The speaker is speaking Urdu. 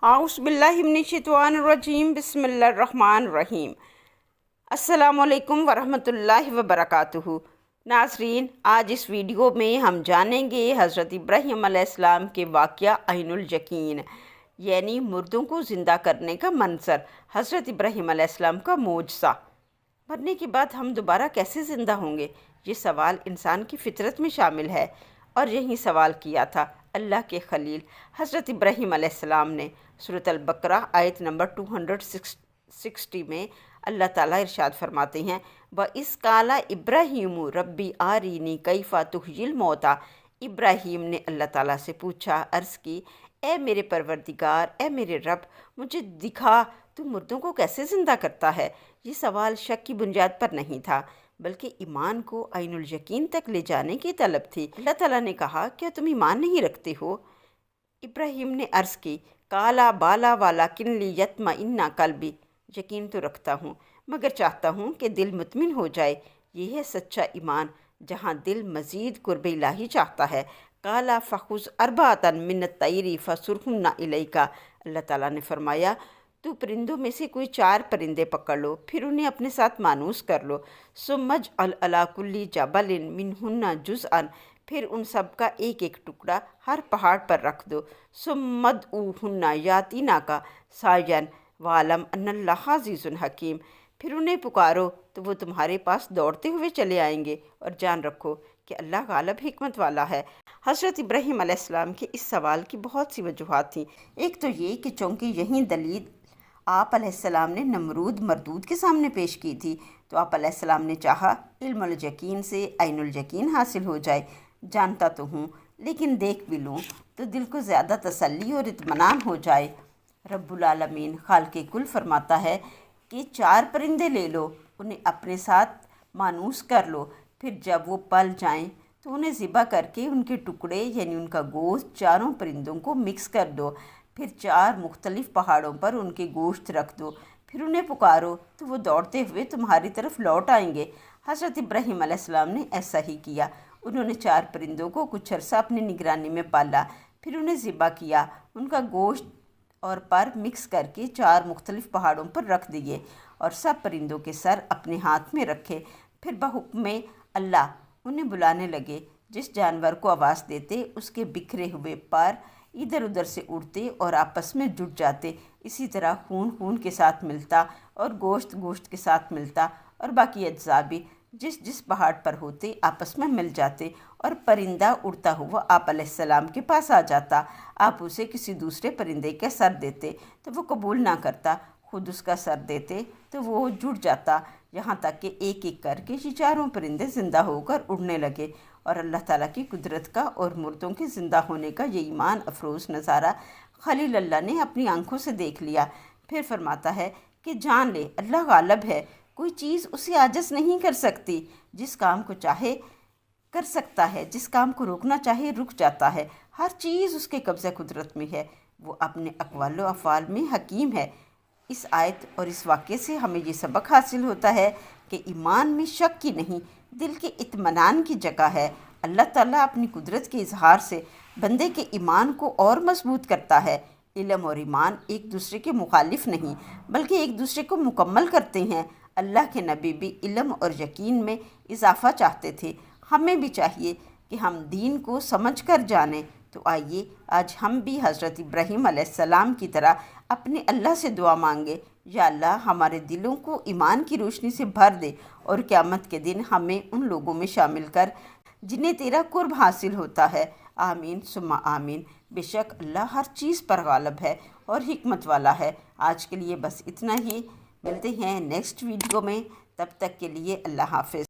اعوذ باللہ من الشیطان الرجیم بسم اللہ الرحمن الرحیم۔ السلام علیکم ورحمۃ اللہ وبرکاتہ۔ ناظرین، آج اس ویڈیو میں ہم جانیں گے حضرت ابراہیم علیہ السلام کے واقعہ عین الیقین، یعنی مردوں کو زندہ کرنے کا منظر، حضرت ابراہیم علیہ السلام کا معجزہ۔ مرنے کے بعد ہم دوبارہ کیسے زندہ ہوں گے؟ یہ سوال انسان کی فطرت میں شامل ہے، اور یہی سوال کیا تھا اللہ کے خلیل حضرت ابراہیم علیہ السلام نے۔ سورۃ البقرہ آیت نمبر 260 میں اللہ تعالیٰ ارشاد فرماتے ہیں، وَإِذْ قَالَ إِبْرَاهِيمُ رَبِّ أَرِنِي كَيْفَ تُحْيِي الْمَوْتَىٰ۔ ابراہیم نے اللہ تعالیٰ سے پوچھا، عرض کی، اے میرے پروردگار، اے میرے رب، مجھے دکھا تو مردوں کو کیسے زندہ کرتا ہے۔ یہ سوال شک کی بنیاد پر نہیں تھا، بلکہ ایمان کو عین الیقین تک لے جانے کی طلب تھی۔ اللہ تعالیٰ نے کہا، کیا تم ایمان نہیں رکھتے ہو؟ ابراہیم نے عرض کی، کالا بالا ولیکن لیطمئن قلبی، یقین تو رکھتا ہوں مگر چاہتا ہوں کہ دل مطمئن ہو جائے۔ یہ ہے سچا ایمان، جہاں دل مزید قرب الہی چاہتا ہے۔ کالا فخذ اربعۃ من الطیر فصرہن الیک، اللہ تعالیٰ نے فرمایا، تو پرندوں میں سے کوئی 4 پرندے پکڑ لو، پھر انہیں اپنے ساتھ مانوس کر لو۔ ثم اجعل علی کل جبل منہن جزءا، پھر ان سب کا ایک ایک ٹکڑا ہر پہاڑ پر رکھ دو۔ ثم ادعوہن یاتیناک سعیا واعلم ان اللہ عزیز حکیم، پھر انہیں پکارو تو وہ تمہارے پاس دوڑتے ہوئے چلے آئیں گے، اور جان رکھو کہ اللہ غالب حکمت والا ہے۔ حضرت ابراہیم علیہ السلام کے اس سوال کی بہت سی وجوہات تھیں۔ ایک تو یہ کہ چونکہ یہی دلیل آپ علیہ السلام نے نمرود مردود کے سامنے پیش کی تھی، تو آپ علیہ السلام نے چاہا علم الیقین سے عین الیقین حاصل ہو جائے۔ جانتا تو ہوں لیکن دیکھ بھی لوں تو دل کو زیادہ تسلی اور اطمینان ہو جائے۔ رب العالمین خالق کل فرماتا ہے کہ 4 پرندے لے لو، انہیں اپنے ساتھ مانوس کر لو، پھر جب وہ پل جائیں تو انہیں ذبح کر کے ان کے ٹکڑے یعنی ان کا گوشت 4 پرندوں کو مکس کر دو، پھر 4 مختلف پہاڑوں پر ان کے گوشت رکھ دو، پھر انہیں پکارو تو وہ دوڑتے ہوئے تمہاری طرف لوٹ آئیں گے۔ حضرت ابراہیم علیہ السلام نے ایسا ہی کیا۔ انہوں نے 4 پرندوں کو کچھ عرصہ اپنی نگرانی میں پالا، پھر انہیں ذبح کیا، ان کا گوشت اور پر مکس کر کے 4 مختلف پہاڑوں پر رکھ دیے، اور سب پرندوں کے سر اپنے ہاتھ میں رکھے، پھر بحکم اللہ انہیں بلانے لگے۔ جس جانور کو آواز دیتے اس کے بکھرے ہوئے پر ادھر ادھر سے اڑتے اور آپس میں جڑ جاتے۔ اسی طرح خون خون کے ساتھ ملتا اور گوشت گوشت کے ساتھ ملتا، اور باقی اجزاء بھی جس پہاڑ پر ہوتے آپس میں مل جاتے، اور پرندہ اڑتا ہوا آپ علیہ السلام کے پاس آ جاتا۔ آپ اسے کسی دوسرے پرندے کا سر دیتے تو وہ قبول نہ کرتا، خود اس کا سر دیتے تو وہ جڑ جاتا، یہاں تک کہ ایک ایک کر کے یہ 4 پرندے زندہ ہو کر اڑنے لگے۔ اور اللہ تعالیٰ کی قدرت کا اور مردوں کے زندہ ہونے کا یہ ایمان افروز نظارہ خلیل اللہ نے اپنی آنکھوں سے دیکھ لیا۔ پھر فرماتا ہے کہ جان لے اللہ غالب ہے، کوئی چیز اسے عاجز نہیں کر سکتی، جس کام کو چاہے کر سکتا ہے، جس کام کو روکنا چاہے رک جاتا ہے، ہر چیز اس کے قبضہ قدرت میں ہے، وہ اپنے اقوال و افعال میں حکیم ہے۔ اس آیت اور اس واقعے سے ہمیں یہ سبق حاصل ہوتا ہے کہ ایمان میں شک کی نہیں، دل کے اطمینان کی جگہ ہے۔ اللہ تعالیٰ اپنی قدرت کے اظہار سے بندے کے ایمان کو اور مضبوط کرتا ہے۔ علم اور ایمان ایک دوسرے کے مخالف نہیں، بلکہ ایک دوسرے کو مکمل کرتے ہیں۔ اللہ کے نبی بھی علم اور یقین میں اضافہ چاہتے تھے، ہمیں بھی چاہیے کہ ہم دین کو سمجھ کر جانیں۔ تو آئیے آج ہم بھی حضرت ابراہیم علیہ السلام کی طرح اپنے اللہ سے دعا مانگے، یا اللہ ہمارے دلوں کو ایمان کی روشنی سے بھر دے، اور قیامت کے دن ہمیں ان لوگوں میں شامل کر جنہیں تیرا قرب حاصل ہوتا ہے۔ آمین ثم آمین۔ بے شک اللہ ہر چیز پر غالب ہے اور حکمت والا ہے۔ آج کے لیے بس اتنا ہی، ملتے ہیں نیکسٹ ویڈیو میں، تب تک کے لیے اللہ حافظ۔